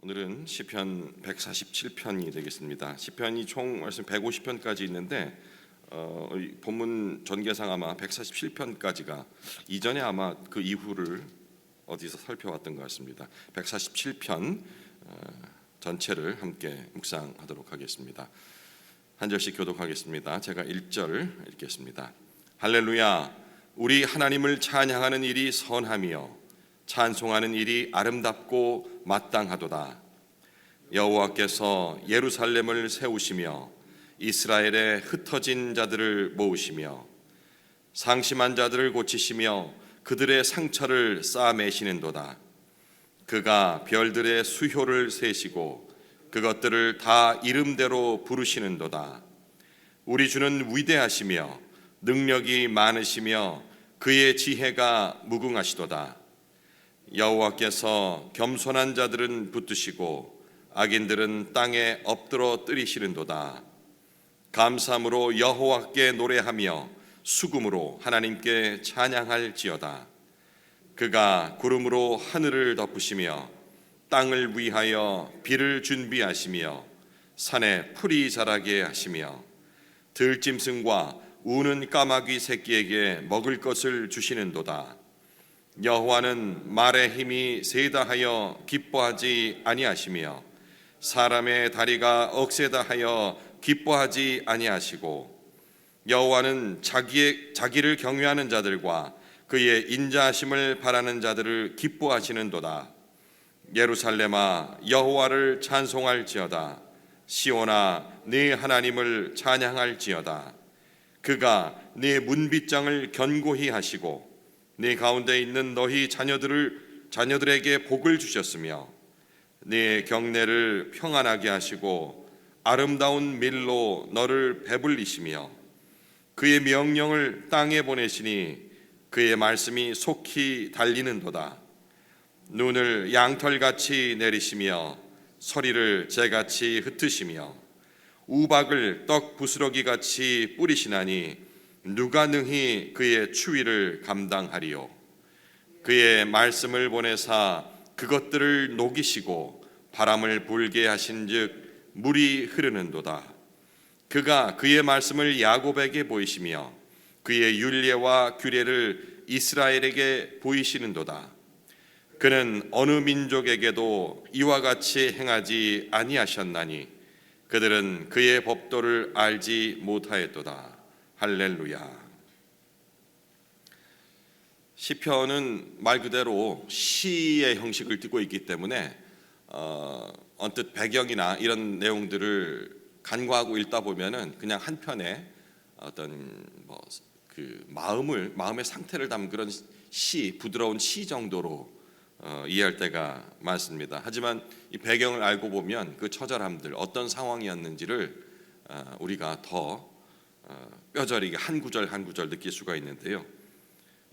오늘은 시편 147편이 되겠습니다. 시편이 총 말씀 150편까지 있는데 본문 전개상 아마 147편까지가 이전에 아마 그 이후를 어디서 살펴왔던 것 같습니다. 147편 전체를 함께 묵상하도록 하겠습니다. 한 절씩 교독하겠습니다. 제가 1절 읽겠습니다. 할렐루야, 우리 하나님을 찬양하는 일이 선하며 찬송하는 일이 아름답고 마땅하도다. 여호와께서 예루살렘을 세우시며 이스라엘에 흩어진 자들을 모으시며 상심한 자들을 고치시며 그들의 상처를 싸매시는도다. 그가 별들의 수효를 세시고 그것들을 다 이름대로 부르시는도다. 우리 주는 위대하시며 능력이 많으시며 그의 지혜가 무궁하시도다. 여호와께서 겸손한 자들은 붙드시고 악인들은 땅에 엎드러 뜨리시는도다. 감사함으로 여호와께 노래하며 수금으로 하나님께 찬양할지어다. 그가 구름으로 하늘을 덮으시며 땅을 위하여 비를 준비하시며 산에 풀이 자라게 하시며 들짐승과 우는 까마귀 새끼에게 먹을 것을 주시는도다. 여호와는 말의 힘이 세다 하여 기뻐하지 아니하시며 사람의 다리가 억세다 하여 기뻐하지 아니하시고 여호와는 자기를 경외하는 자들과 그의 인자하심을 바라는 자들을 기뻐하시는도다. 예루살렘아, 여호와를 찬송할지어다. 시온아, 네 하나님을 찬양할지어다. 그가 네 문빗장을 견고히 하시고 네 가운데 있는 너희 자녀들에게 복을 주셨으며 네 경내를 평안하게 하시고 아름다운 밀로 너를 배불리시며 그의 명령을 땅에 보내시니 그의 말씀이 속히 달리는도다. 눈을 양털같이 내리시며 서리를 재같이 흩으시며 우박을 떡 부스러기같이 뿌리시나니 누가 능히 그의 추위를 감당하리요. 그의 말씀을 보내사 그것들을 녹이시고 바람을 불게 하신즉 물이 흐르는도다. 그가 그의 말씀을 야곱에게 보이시며 그의 율례와 규례를 이스라엘에게 보이시는도다. 그는 어느 민족에게도 이와 같이 행하지 아니하셨나니 그들은 그의 법도를 알지 못하였도다. 할렐루야. 시편은 말 그대로 시의 형식을 띠고 있기 때문에 언뜻 배경이나 이런 내용들을 간과하고 읽다 보면은 그냥 한 편의 어떤 그 마음의 상태를 담은 그런 시, 부드러운 시 정도로 이해할 때가 많습니다. 하지만 이 배경을 알고 보면 그 처절함들, 어떤 상황이었는지를 우리가 더 뼈저리게 한 구절 한 구절 느낄 수가 있는데요.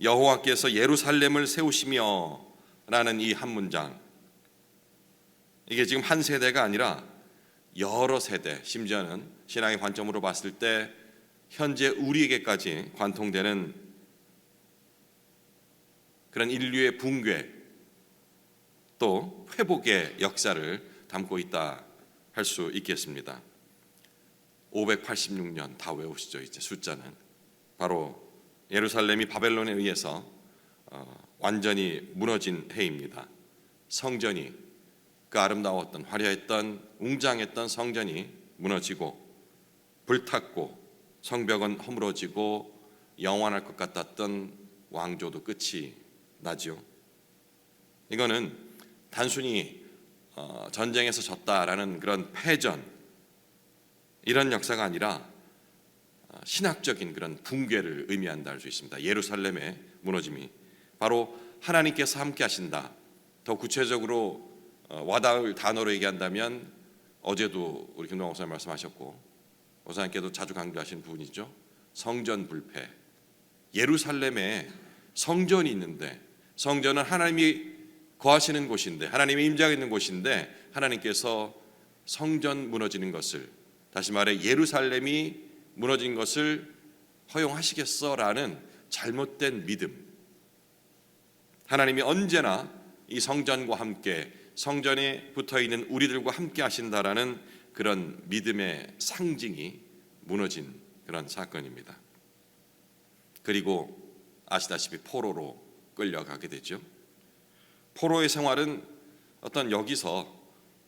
여호와께서 예루살렘을 세우시며 라는 이 한 문장, 이게 지금 한 세대가 아니라 여러 세대, 심지어는 신앙의 관점으로 봤을 때 현재 우리에게까지 관통되는 그런 인류의 붕괴 또 회복의 역사를 담고 있다 할 수 있겠습니다. 586년 다 외우시죠. 이제 숫자는 바로 예루살렘이 바벨론에 의해서 완전히 무너진 해입니다. 성전이, 그 아름다웠던 화려했던 웅장했던 성전이 무너지고 불탔고 성벽은 허물어지고 영원할 것 같았던 왕조도 끝이 나죠. 이거는 단순히 전쟁에서 졌다라는 그런 패전, 이런 역사가 아니라 신학적인 그런 붕괴를 의미한다 할 수 있습니다. 예루살렘의 무너짐이 바로 하나님께서 함께 하신다. 더 구체적으로 와닿을 단어로 얘기한다면 어제도 우리 김동환 목사님 말씀하셨고 목사님께도 자주 강조하신 부분이죠. 성전 불패. 예루살렘에 성전이 있는데, 성전은 하나님이 거하시는 곳인데, 하나님이 임재하고 있는 곳인데 하나님께서 성전 무너지는 것을, 다시 말해 예루살렘이 무너진 것을 허용하시겠어라는 잘못된 믿음. 하나님이 언제나 이 성전과 함께 성전에 붙어 있는 우리들과 함께 하신다라는 그런 믿음의 상징이 무너진 그런 사건입니다. 그리고 아시다시피 포로로 끌려가게 되죠. 포로의 생활은 어떤 여기서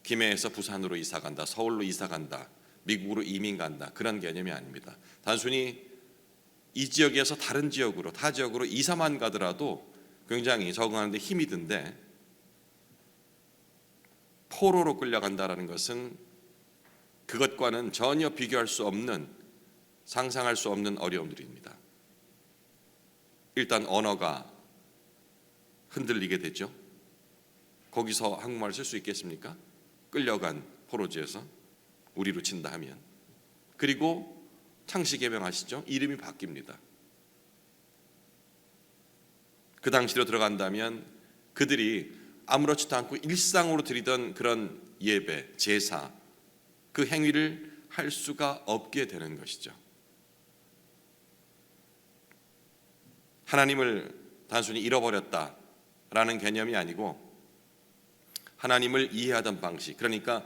김해에서 부산으로 이사 간다, 서울로 이사 간다, 미국으로 이민 간다 그런 개념이 아닙니다. 단순히 이 지역에서 다른 지역으로 타 지역으로 이사만 가더라도 굉장히 적응하는 데 힘이 든데 포로로 끌려간다라는 것은 그것과는 전혀 비교할 수 없는, 상상할 수 없는 어려움들입니다. 일단 언어가 흔들리게 되죠. 거기서 한국말을 쓸 수 있겠습니까? 끌려간 포로지에서 우리로 친다 하면. 그리고 창씨 개명하시죠. 이름이 바뀝니다. 그 당시로 들어간다면 그들이 아무렇지도 않고 일상으로 드리던 그런 예배, 제사, 그 행위를 할 수가 없게 되는 것이죠. 하나님을 단순히 잃어버렸다라는 개념이 아니고 하나님을 이해하던 방식, 그러니까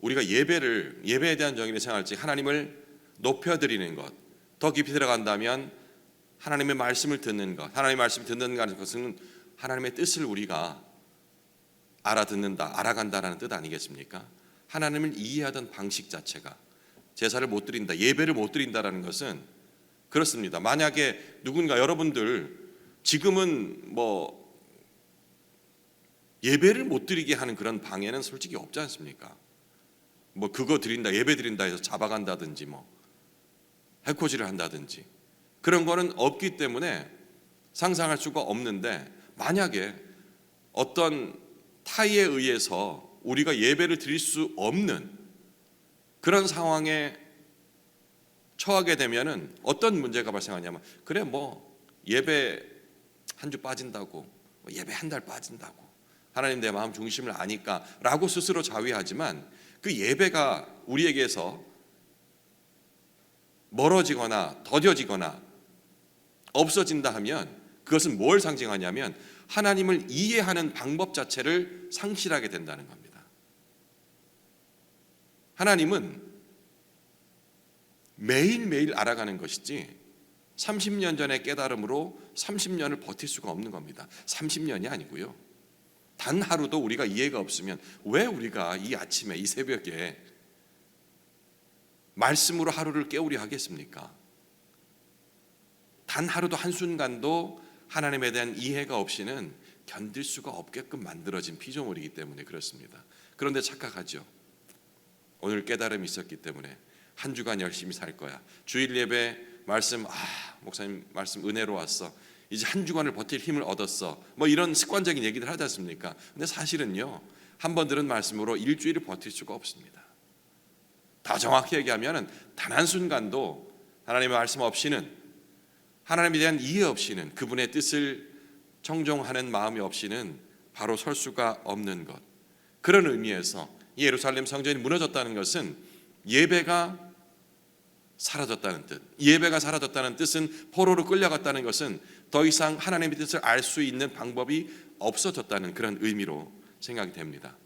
우리가 예배에 대한 정의를 생각할 때 하나님을 높여드리는 것, 더 깊이 들어간다면 하나님의 말씀을 듣는 것, 하나님의 말씀을 듣는다는 것은 하나님의 뜻을 우리가 알아듣는다, 알아간다라는 뜻 아니겠습니까? 하나님을 이해하던 방식 자체가 제사를 못 드린다, 예배를 못 드린다라는 것은 그렇습니다. 만약에 누군가 여러분들 지금은 뭐 예배를 못 드리게 하는 그런 방해는 솔직히 없지 않습니까? 뭐 그거 드린다, 예배 드린다 해서 잡아간다든지 뭐 해코지를 한다든지 그런 거는 없기 때문에 상상할 수가 없는데, 만약에 어떤 타의에 의해서 우리가 예배를 드릴 수 없는 그런 상황에 처하게 되면은 어떤 문제가 발생하냐면, 그래 뭐 예배 한 주 빠진다고, 뭐 예배 한 달 빠진다고, 하나님 내 마음 중심을 아니까 라고 스스로 자위하지만 그 예배가 우리에게서 멀어지거나 더뎌지거나 없어진다 하면 그것은 뭘 상징하냐면 하나님을 이해하는 방법 자체를 상실하게 된다는 겁니다. 하나님은 매일매일 알아가는 것이지 30년 전의 깨달음으로 30년을 버틸 수가 없는 겁니다. 30년이 아니고요. 단 하루도 우리가 이해가 없으면 왜 우리가 이 아침에 이 새벽에 말씀으로 하루를 깨우려 하겠습니까? 단 하루도 한순간도 하나님에 대한 이해가 없이는 견딜 수가 없게끔 만들어진 피조물이기 때문에 그렇습니다. 그런데 착각하죠. 오늘 깨달음이 있었기 때문에 한 주간 열심히 살 거야. 주일 예배 말씀, 목사님 말씀 은혜로 왔어. 이제 한 주간을 버틸 힘을 얻었어. 뭐 이런 습관적인 얘기들 하지 않습니까? 근데 사실은요, 한 번 들은 말씀으로 일주일을 버틸 수가 없습니다. 더 정확히 얘기하면 단 한순간도 하나님의 말씀 없이는, 하나님에 대한 이해 없이는, 그분의 뜻을 청종하는 마음이 없이는 바로 설 수가 없는 것. 그런 의미에서 예루살렘 성전이 무너졌다는 것은 예배가 사라졌다는 뜻. 예배가 사라졌다는 뜻은 포로로 끌려갔다는 것은 더 이상 하나님의 뜻을 알 수 있는 방법이 없어졌다는 그런 의미로 생각이 됩니다.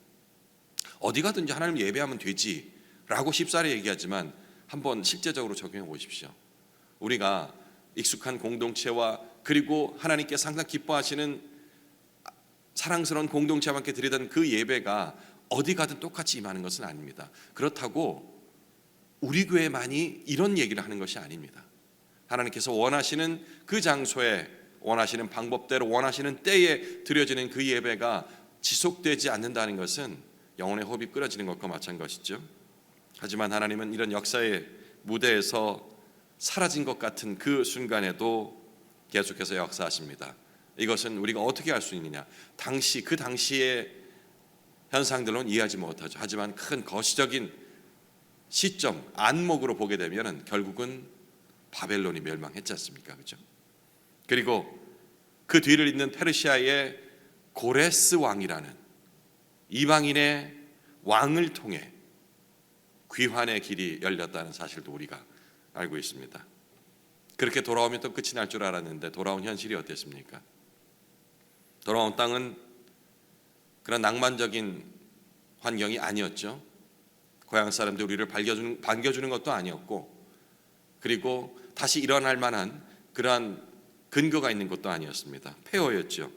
어디 가든지 하나님 예배하면 되지 라고 쉽사리 얘기하지만 한번 실제적으로 적용해 보십시오. 우리가 익숙한 공동체와 그리고 하나님께 항상 기뻐하시는 사랑스러운 공동체와 함께 드리던 그 예배가 어디 가든 똑같이 임하는 것은 아닙니다. 그렇다고 우리 교회만이 이런 얘기를 하는 것이 아닙니다. 하나님께서 원하시는 그 장소에 원하시는 방법대로 원하시는 때에 드려지는 그 예배가 지속되지 않는다는 것은 영혼의 호흡이 끊어지는 것과 마찬가지죠. 하지만 하나님은 이런 역사의 무대에서 사라진 것 같은 그 순간에도 계속해서 역사하십니다. 이것은 우리가 어떻게 알 수 있느냐? 그 당시의 현상들로는 이해하지 못하죠. 하지만 큰 거시적인 시점, 안목으로 보게 되면 결국은 바벨론이 멸망했지 않습니까? 그렇죠? 그리고 그 뒤를 잇는 페르시아의 고레스 왕이라는 이방인의 왕을 통해 귀환의 길이 열렸다는 사실도 우리가 알고 있습니다. 그렇게 돌아오면 또 끝이 날 줄 알았는데 돌아온 현실이 어땠습니까? 돌아온 땅은 그런 낭만적인 환경이 아니었죠. 고향 사람들이 우리를 반겨주는 것도 아니었고, 그리고 다시 일어날 만한 그러한 근거가 있는 것도 아니었습니다. 폐허였죠.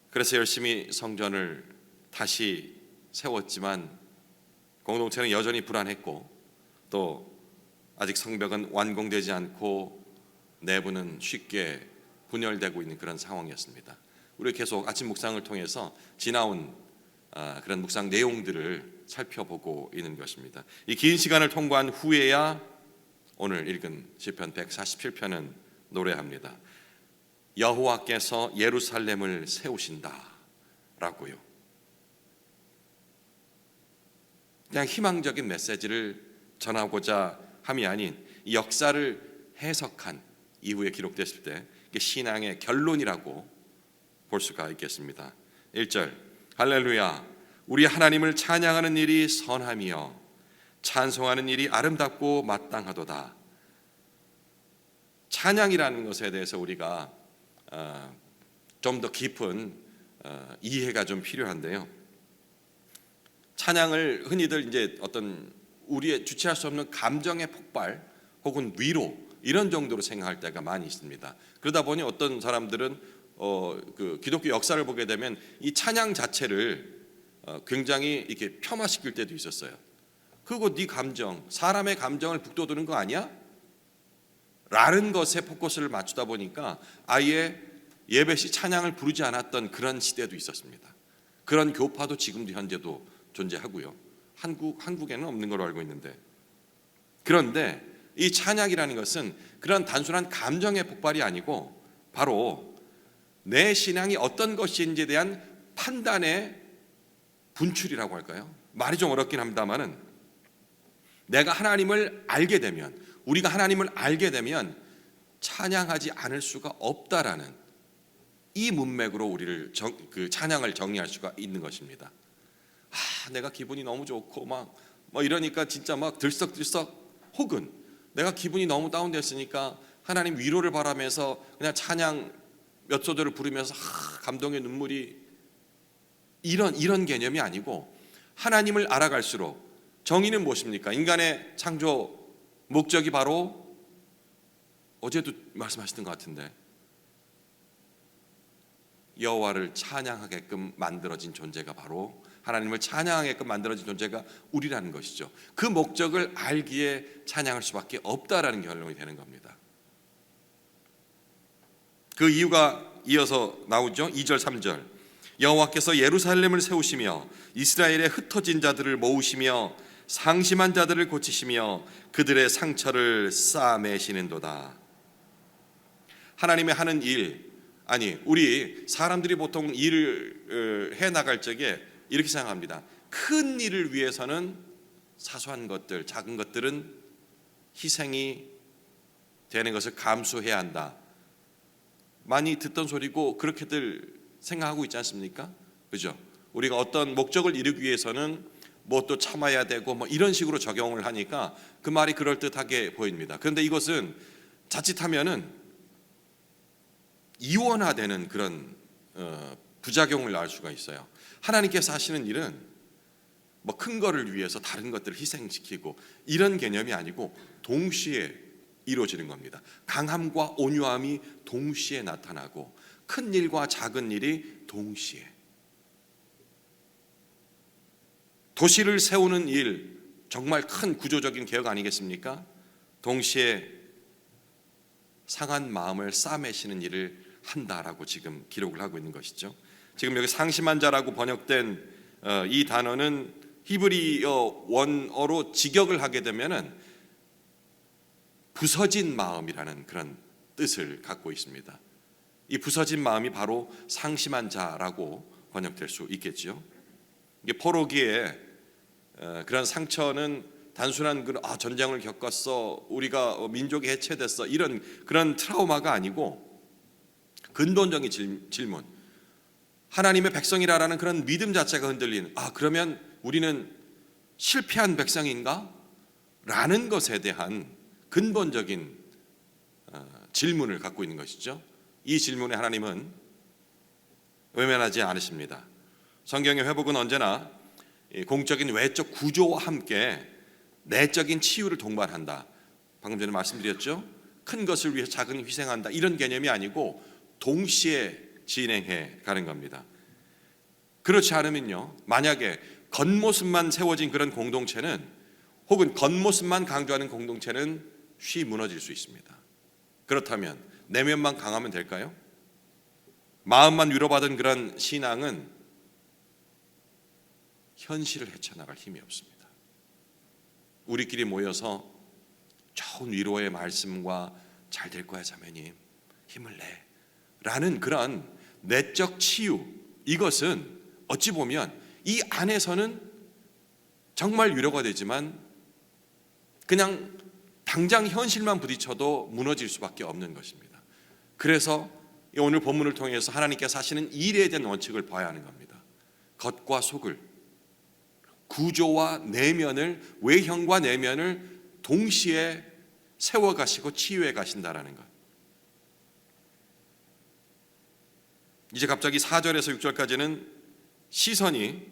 그래서 열심히 성전을 다시 세웠지만 공동체는 여전히 불안했고, 또 아직 성벽은 완공되지 않고 내부는 쉽게 분열되고 있는 그런 상황이었습니다. 우리 계속 아침 묵상을 통해서 지나온 그런 묵상 내용들을 살펴보고 있는 것입니다. 이 긴 시간을 통과한 후에야 오늘 읽은 시편 147편은 노래합니다. 여호와께서 예루살렘을 세우신다 라고요. 그냥 희망적인 메시지를 전하고자 함이 아닌 이 역사를 해석한 이후에 기록됐을 때 이게 신앙의 결론이라고 볼 수가 있겠습니다. 1절 할렐루야, 우리 하나님을 찬양하는 일이 선함이여 찬송하는 일이 아름답고 마땅하도다. 찬양이라는 것에 대해서 우리가 좀 더 깊은 이해가 좀 필요한데요. 찬양을 흔히들 이제 어떤 우리의 주체할 수 없는 감정의 폭발 혹은 위로 이런 정도로 생각할 때가 많이 있습니다. 그러다 보니 어떤 사람들은 그 기독교 역사를 보게 되면 이 찬양 자체를 굉장히 이렇게 폄하시킬 때도 있었어요. 그거 네 감정, 사람의 감정을 북돋우는 거 아니야? 라는 것에 포커스를 맞추다 보니까 아예 예배 시 찬양을 부르지 않았던 그런 시대도 있었습니다. 그런 교파도 지금도 현재도 존재하고요. 한국에는 없는 걸로 알고 있는데, 그런데 이 찬양이라는 것은 그런 단순한 감정의 폭발이 아니고 바로 내 신앙이 어떤 것인지에 대한 판단의 분출이라고 할까요? 말이 좀 어렵긴 합니다만은 내가 하나님을 알게 되면, 우리가 하나님을 알게 되면 찬양하지 않을 수가 없다라는 이 문맥으로 우리를 그 찬양을 정리할 수가 있는 것입니다. 내가 기분이 너무 좋고 막 이러니까 진짜 막 들썩들썩, 혹은 내가 기분이 너무 다운됐으니까 하나님 위로를 바라면서 그냥 찬양 몇 소절을 부르면서 감동의 눈물이, 이런 개념이 아니고 하나님을 알아갈수록 정의는 무엇입니까? 인간의 창조 목적이 바로 어제도 말씀하셨던 것 같은데 여호와를 찬양하게끔 만들어진 존재가 바로, 하나님을 찬양하게끔 만들어진 존재가 우리라는 것이죠. 그 목적을 알기에 찬양할 수밖에 없다라는 결론이 되는 겁니다. 그 이유가 이어서 나오죠. 2절 3절 여호와께서 예루살렘을 세우시며 이스라엘의 흩어진 자들을 모으시며 상심한 자들을 고치시며 그들의 상처를 싸매시는도다. 하나님의 하는 일, 아니 우리 사람들이 보통 일을 해나갈 적에 이렇게 생각합니다. 큰 일을 위해서는 사소한 것들, 작은 것들은 희생이 되는 것을 감수해야 한다. 많이 듣던 소리고 그렇게들 생각하고 있지 않습니까? 그죠? 우리가 어떤 목적을 이루기 위해서는 뭐 또 참아야 되고 뭐 이런 식으로 적용을 하니까 그 말이 그럴듯하게 보입니다. 그런데 이것은 자칫하면은 이원화되는 그런 부작용을 낳을 수가 있어요. 하나님께서 하시는 일은 뭐 큰 거를 위해서 다른 것들을 희생시키고 이런 개념이 아니고 동시에 이루어지는 겁니다. 강함과 온유함이 동시에 나타나고 큰 일과 작은 일이 동시에. 도시를 세우는 일, 정말 큰 구조적인 개혁 아니겠습니까? 동시에 상한 마음을 싸매시는 일을 한다라고 지금 기록을 하고 있는 것이죠. 지금 여기 상심한 자라고 번역된 이 단어는 히브리어 원어로 직역을 하게 되면은 부서진 마음이라는 그런 뜻을 갖고 있습니다. 이 부서진 마음이 바로 상심한 자라고 번역될 수 있겠죠. 이게 포로기에 그런 상처는 단순한 전쟁을 겪었어, 우리가 민족이 해체됐어, 이런 그런 트라우마가 아니고 근본적인 질문, 하나님의 백성이라는 그런 믿음 자체가 흔들린, 그러면 우리는 실패한 백성인가? 라는 것에 대한 근본적인 질문을 갖고 있는 것이죠. 이 질문에 하나님은 외면하지 않으십니다. 성경의 회복은 언제나 이 공적인 외적 구조와 함께 내적인 치유를 동반한다. 방금 전에 말씀드렸죠. 큰 것을 위해서 작은 희생한다. 이런 개념이 아니고 동시에 진행해 가는 겁니다. 그렇지 않으면요, 만약에 겉모습만 세워진 그런 공동체는, 혹은 겉모습만 강조하는 공동체는 쉬이 무너질 수 있습니다. 그렇다면 내면만 강하면 될까요? 마음만 위로받은 그런 신앙은 현실을 헤쳐나갈 힘이 없습니다. 우리끼리 모여서 좋은 위로의 말씀과 잘 될 거야 자매님, 힘을 내 라는 그런 내적 치유, 이것은 어찌 보면 이 안에서는 정말 위로가 되지만 그냥 당장 현실만 부딪혀도 무너질 수밖에 없는 것입니다. 그래서 오늘 본문을 통해서 하나님께서 하시는 일에 대한 원칙을 봐야 하는 겁니다. 겉과 속을, 구조와 내면을, 외형과 내면을 동시에 세워가시고 치유해 가신다라는 것. 이제 갑자기 4절에서 6절까지는 시선이,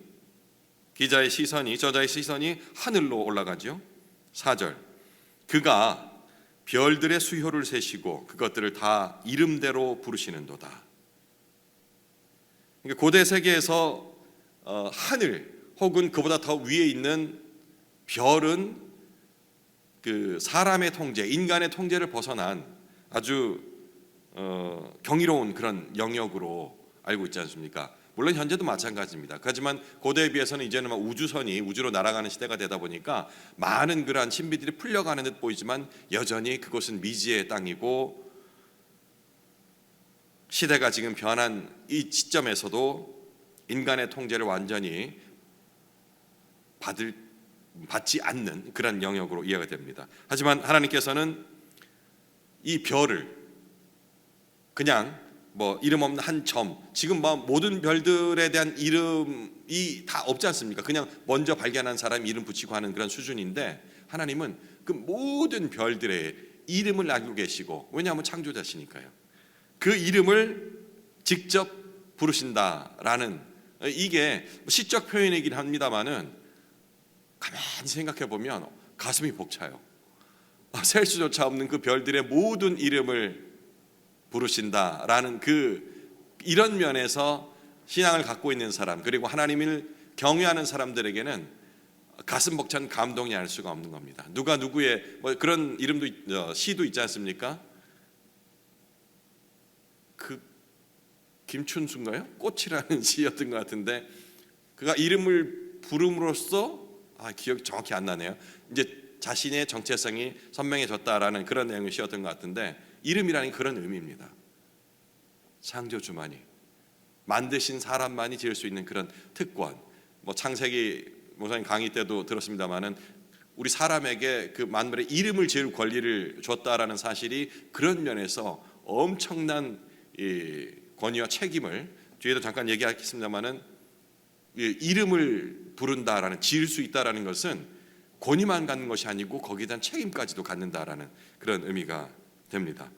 기자의 시선이, 저자의 시선이 하늘로 올라가죠. 4절, 그가 별들의 수효를 세시고 그것들을 다 이름대로 부르시는도다. 그러니까 고대 세계에서 하늘 혹은 그보다 더 위에 있는 별은 그 사람의 통제, 인간의 통제를 벗어난 아주 경이로운 그런 영역으로 알고 있지 않습니까? 물론 현재도 마찬가지입니다. 하지만 고대에 비해서는 이제는 우주선이 우주로 날아가는 시대가 되다 보니까 많은 그러한 신비들이 풀려가는 듯 보이지만 여전히 그곳은 미지의 땅이고, 시대가 지금 변한 이 시점에서도 인간의 통제를 완전히 받지 않는 그런 영역으로 이해가 됩니다. 하지만 하나님께서는 이 별을 그냥 이름 없는 한 점, 지금 모든 별들에 대한 이름이 다 없지 않습니까? 그냥 먼저 발견한 사람 이름 붙이고 하는 그런 수준인데, 하나님은 그 모든 별들의 이름을 알고 계시고, 왜냐하면 창조자시니까요. 그 이름을 직접 부르신다라는, 이게 시적 표현이긴 합니다만은 가만히 생각해 보면 가슴이 벅차요. 셀 수조차 없는 그 별들의 모든 이름을 부르신다라는 이런 면에서 신앙을 갖고 있는 사람, 그리고 하나님을 경외하는 사람들에게는 가슴 벅찬 감동이 알 수가 없는 겁니다. 누가 누구의 그런 이름도 시도 있지 않습니까? 그 김춘수인가요? 꽃이라는 시였던 것 같은데, 그가 이름을 부름으로써 기억이 정확히 안 나네요. 이제 자신의 정체성이 선명해졌다라는 그런 내용의 시였던 것 같은데, 이름이라는 그런 의미입니다. 창조주만이, 만드신 사람만이 지을 수 있는 그런 특권. 창세기 목사님 강의 때도 들었습니다마는 우리 사람에게 그 만물의 이름을 지을 권리를 줬다라는 사실이 그런 면에서 엄청난 권위와 책임을, 뒤에도 잠깐 얘기하겠습니다마는 이름을 부른다라는, 지을 수 있다라는 것은 권위만 갖는 것이 아니고 거기에 대한 책임까지도 갖는다라는 그런 의미가 됩니다.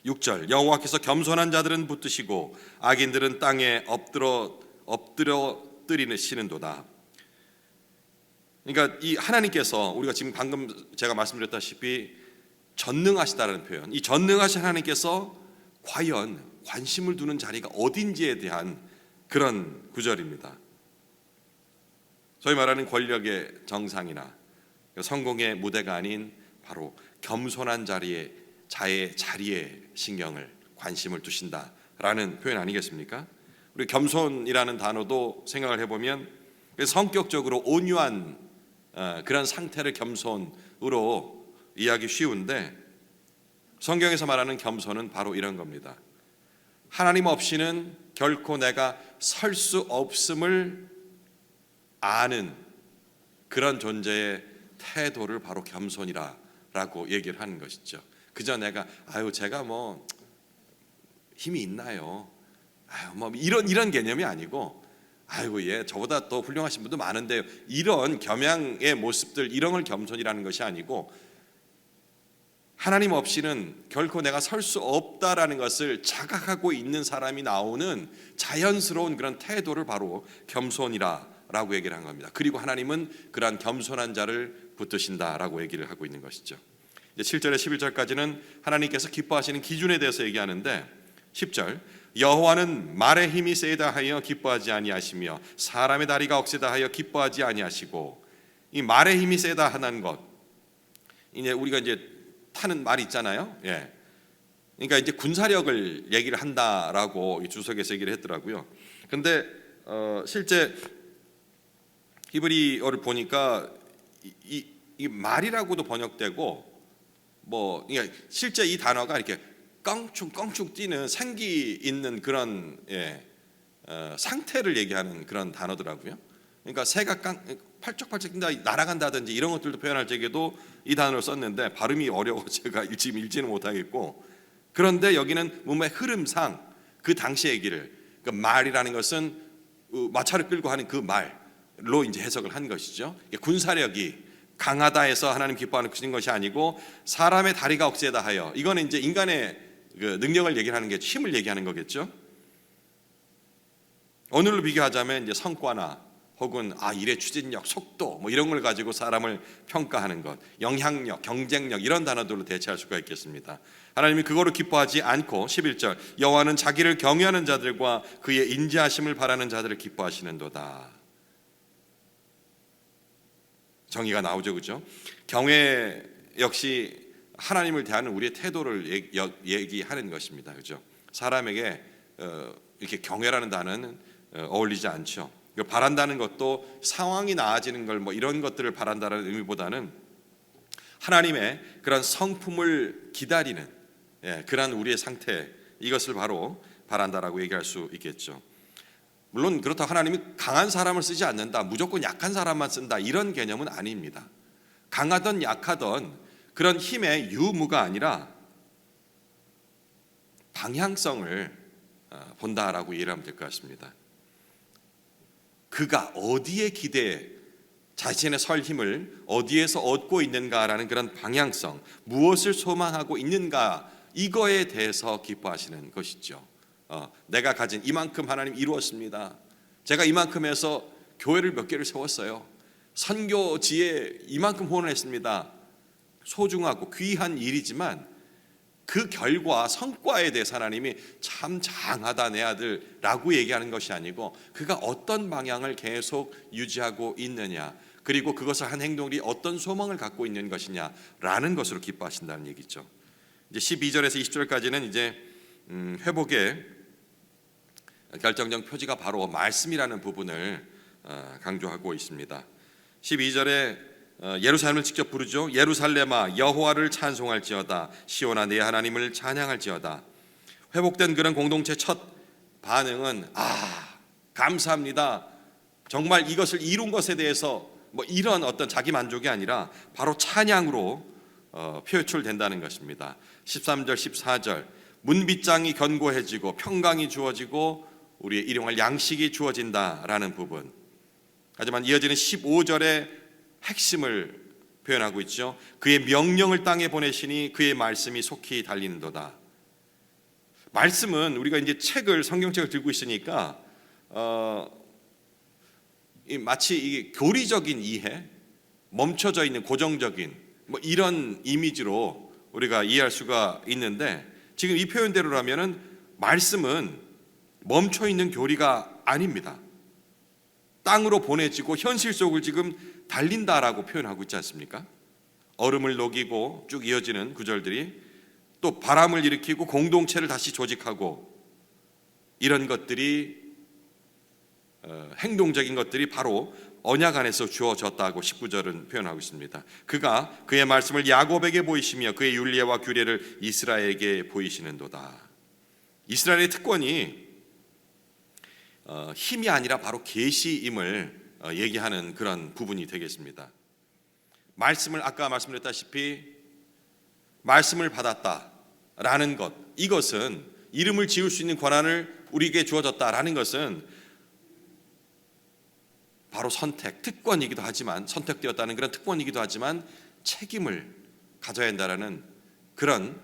6절, 여호와께서 겸손한 자들은 붙드시고 악인들은 땅에 엎드려뜨리시는도다. 그러니까 이 하나님께서, 우리가 지금 방금 제가 말씀드렸다시피 전능하시다라는 표현, 이 전능하신 하나님께서 과연 관심을 두는 자리가 어딘지에 대한 그런 구절입니다. 소위 말하는 권력의 정상이나 성공의 무대가 아닌 바로 겸손한 자의 자리에 신경을, 관심을 두신다라는 표현 아니겠습니까? 우리 겸손이라는 단어도 생각을 해보면 성격적으로 온유한 그런 상태를 겸손으로 이해하기 쉬운데, 성경에서 말하는 겸손은 바로 이런 겁니다. 하나님 없이는 결코 내가 설 수 없음을 아는 그런 존재의 태도를 바로 겸손이라고 얘기를 하는 것이죠. 그저 내가 제가 힘이 있나요? 이런 개념이 아니고, 저보다 더 훌륭하신 분도 많은데요, 이런 겸양의 모습들, 이런 걸 겸손이라는 것이 아니고, 하나님 없이는 결코 내가 설 수 없다라는 것을 자각하고 있는 사람이 나오는 자연스러운 그런 태도를 바로 겸손이라고 라고 얘기를 한 겁니다. 그리고 하나님은 그러한 겸손한 자를 붙드신다라고 얘기를 하고 있는 것이죠. 이제 7절에 11절까지는 하나님께서 기뻐하시는 기준에 대해서 얘기하는데 10절 여호와는 말의 힘이 세다 하여 기뻐하지 아니하시며 사람의 다리가 억세다 하여 기뻐하지 아니하시고, 이 말의 힘이 세다 하는 것, 이제 우리가 이제 타는 말 있잖아요. 예. 그러니까 이제 군사력을 얘기를 한다라고 이 주석에서 얘기를 했더라고요. 근데 실제 히브리어를 보니까 이 말이라고도 번역되고, 뭐 그러니까 실제 이 단어가 이렇게 껑충껑충 뛰는 생기 있는 그런 상태를 얘기하는 그런 단어더라고요. 그러니까 새가 팔쩍팔쩍 뛴다, 날아간다든지 이런 것들도 표현할 적에도 이 단어를 썼는데 발음이 어려워 제가 지금 읽지는 못하겠고, 그런데 여기는 몸의 흐름상 그 당시 얘기를, 그 말이라는 것은 마차를 끌고 하는 그 말로 이제 해석을 한 것이죠. 군사력이 강하다 해서 하나님 기뻐하는 것이 아니고 사람의 다리가 억세다 하여, 이거는 이제 인간의 그 능력을 얘기하는 게 힘을 얘기하는 거겠죠. 오늘로 비교하자면 이제 성과나 혹은 일의 추진력, 속도 뭐 이런 걸 가지고 사람을 평가하는 것, 영향력, 경쟁력 이런 단어들로 대체할 수가 있겠습니다. 하나님이 그거로 기뻐하지 않고 11절 여호와는 자기를 경외하는 자들과 그의 인자하심을 바라는 자들을 기뻐하시는도다. 정의가 나오죠, 그렇죠? 경외 역시 하나님을 대하는 우리의 태도를 얘기하는 것입니다, 그렇죠? 사람에게 이렇게 경외라는 단어는 어울리지 않죠. 바란다는 것도 상황이 나아지는 걸 뭐 이런 것들을 바란다는 의미보다는 하나님의 그런 성품을 기다리는 그런 우리의 상태, 이것을 바로 바란다라고 얘기할 수 있겠죠. 물론 그렇다고 하나님이 강한 사람을 쓰지 않는다, 무조건 약한 사람만 쓴다, 이런 개념은 아닙니다. 강하던 약하던 그런 힘의 유무가 아니라 방향성을 본다라고 이해를 하면 될 것 같습니다. 그가 어디에 기대해 자신의 설 힘을 어디에서 얻고 있는가라는 그런 방향성, 무엇을 소망하고 있는가, 이거에 대해서 기뻐하시는 것이죠. 내가 가진 이만큼 하나님 이루었습니다. 제가 이만큼 해서 교회를 몇 개를 세웠어요. 선교지에 이만큼 후원을 했습니다. 소중하고 귀한 일이지만 그 결과, 성과에 대해서 하나님이 참 장하다 내 아들라고 얘기하는 것이 아니고 그가 어떤 방향을 계속 유지하고 있느냐, 그리고 그것을 한 행동이 어떤 소망을 갖고 있는 것이냐라는 것으로 기뻐하신다는 얘기죠. 이제 12절에서 20절까지는 이제 회복의 결정적 표지가 바로 말씀이라는 부분을 강조하고 있습니다. 12절에 예루살렘을 직접 부르죠. 예루살렘아 여호와를 찬송할지어다, 시온아 내 하나님을 찬양할지어다. 회복된 그런 공동체 첫 반응은 감사합니다, 정말 이것을 이룬 것에 대해서 뭐 이런 어떤 자기 만족이 아니라 바로 찬양으로 표출된다는 것입니다. 13절 14절 문빗장이 견고해지고 평강이 주어지고 우리의 일용할 양식이 주어진다라는 부분. 하지만 이어지는 15절의 핵심을 표현하고 있죠. 그의 명령을 땅에 보내시니 그의 말씀이 속히 달리는도다. 말씀은 우리가 이제 성경책을 들고 있으니까 마치 이게 교리적인 이해, 멈춰져 있는 고정적인 뭐 이런 이미지로 우리가 이해할 수가 있는데, 지금 이 표현대로라면은 말씀은 멈춰 있는 교리가 아닙니다. 땅으로 보내지고 현실 속을 지금 달린다라고 표현하고 있지 않습니까? 얼음을 녹이고 쭉 이어지는 구절들이 또 바람을 일으키고 공동체를 다시 조직하고, 이런 것들이 행동적인 것들이 바로 언약 안에서 주어졌다고 19절은 표현하고 있습니다. 그가 그의 말씀을 야곱에게 보이시며 그의 율례와 규례를 이스라엘에게 보이시는도다. 이스라엘의 특권이 힘이 아니라 바로 계시임을 얘기하는 그런 부분이 되겠습니다. 말씀을, 아까 말씀드렸다시피 말씀을 받았다라는 것, 이것은 이름을 지을 수 있는 권한을 우리에게 주어졌다라는 것은 바로 특권이기도 하지만, 선택되었다는 그런 특권이기도 하지만 책임을 가져야 한다라는 그런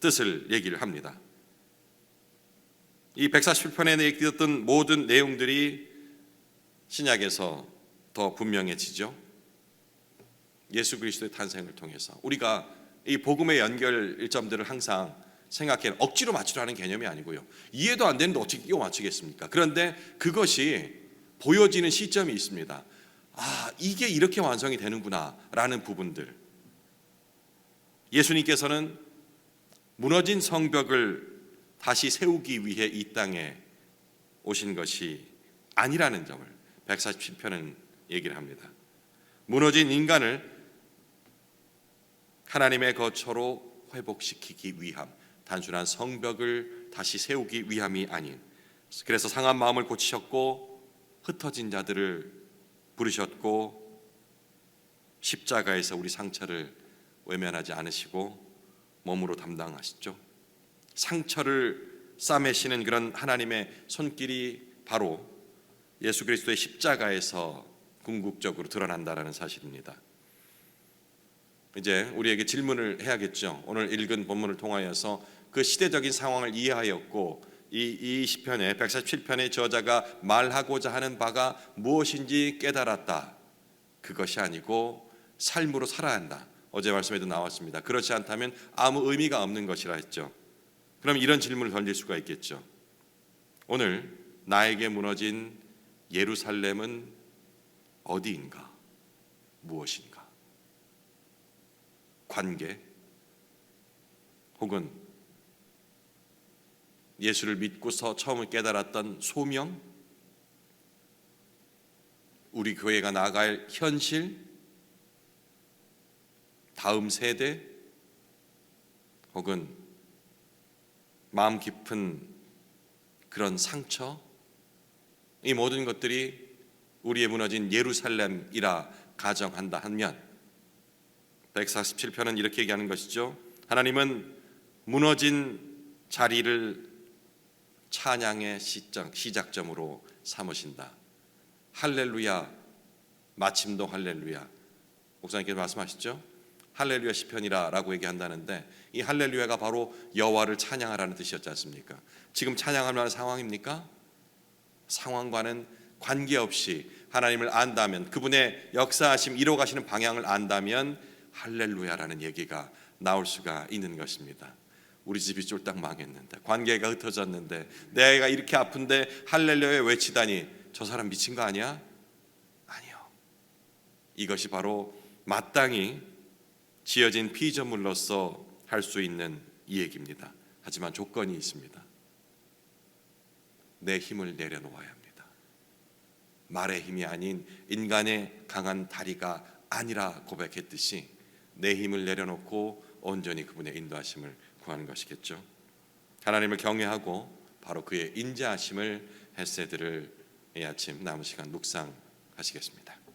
뜻을 얘기를 합니다. 이 147편에 얘기했던 모든 내용들이 신약에서 더 분명해지죠. 예수 그리스도의 탄생을 통해서 우리가 이 복음의 연결점들을 항상 생각해 억지로 맞추려는 개념이 아니고요. 이해도 안 되는데 어떻게 끼워 맞추겠습니까? 그런데 그것이 보여지는 시점이 있습니다. 아, 이게 이렇게 완성이 되는구나 라는 부분들. 예수님께서는 무너진 성벽을 다시 세우기 위해 이 땅에 오신 것이 아니라는 점을 147편은 얘기를 합니다. 무너진 인간을 하나님의 거처로 회복시키기 위함, 단순한 성벽을 다시 세우기 위함이 아닌, 그래서 상한 마음을 고치셨고 흩어진 자들을 부르셨고 십자가에서 우리 상처를 외면하지 않으시고 몸으로 담당하시죠. 상처를 싸매시는 그런 하나님의 손길이 바로 예수 그리스도의 십자가에서 궁극적으로 드러난다라는 사실입니다. 이제 우리에게 질문을 해야겠죠. 오늘 읽은 본문을 통하여서 그 시대적인 상황을 이해하였고 이 시편의 147편의 저자가 말하고자 하는 바가 무엇인지 깨달았다. 그것이 아니고 삶으로 살아야 한다. 어제 말씀에도 나왔습니다. 그렇지 않다면 아무 의미가 없는 것이라 했죠. 그럼 이런 질문을 던질 수가 있겠죠. 오늘 나에게 무너진 예루살렘은 어디인가? 무엇인가? 관계 혹은 예수를 믿고서 처음 깨달았던 소명, 우리 교회가 나아갈 현실, 다음 세대 혹은 마음 깊은 그런 상처, 이 모든 것들이 우리의 무너진 예루살렘이라 가정한다 하면 147편은 이렇게 얘기하는 것이죠. 하나님은 무너진 자리를 찬양의 시작점으로 삼으신다. 할렐루야, 마침도 할렐루야. 목사님께서 말씀하시죠. 할렐루야 시편이라고 얘기한다는데 이 할렐루야가 바로 여호와를 찬양하라는 뜻이었지 않습니까? 지금 찬양할 만한 상황입니까? 상황과는 관계없이 하나님을 안다면, 그분의 역사하심 이뤄가시는 방향을 안다면 할렐루야라는 얘기가 나올 수가 있는 것입니다. 우리 집이 쫄딱 망했는데, 관계가 흩어졌는데, 내가 이렇게 아픈데 할렐루야 외치다니 저 사람 미친 거 아니야? 아니요. 이것이 바로 마땅히 지어진 피조물로서 할 수 있는 이 얘기입니다. 하지만 조건이 있습니다. 내 힘을 내려놓아야 합니다. 말의 힘이 아닌 인간의 강한 다리가 아니라 고백했듯이 내 힘을 내려놓고 온전히 그분의 인도하심을 구하는 것이겠죠. 하나님을 경외하고 바로 그의 인자하심을 헤세드를 이 아침 남은 시간 묵상하시겠습니다.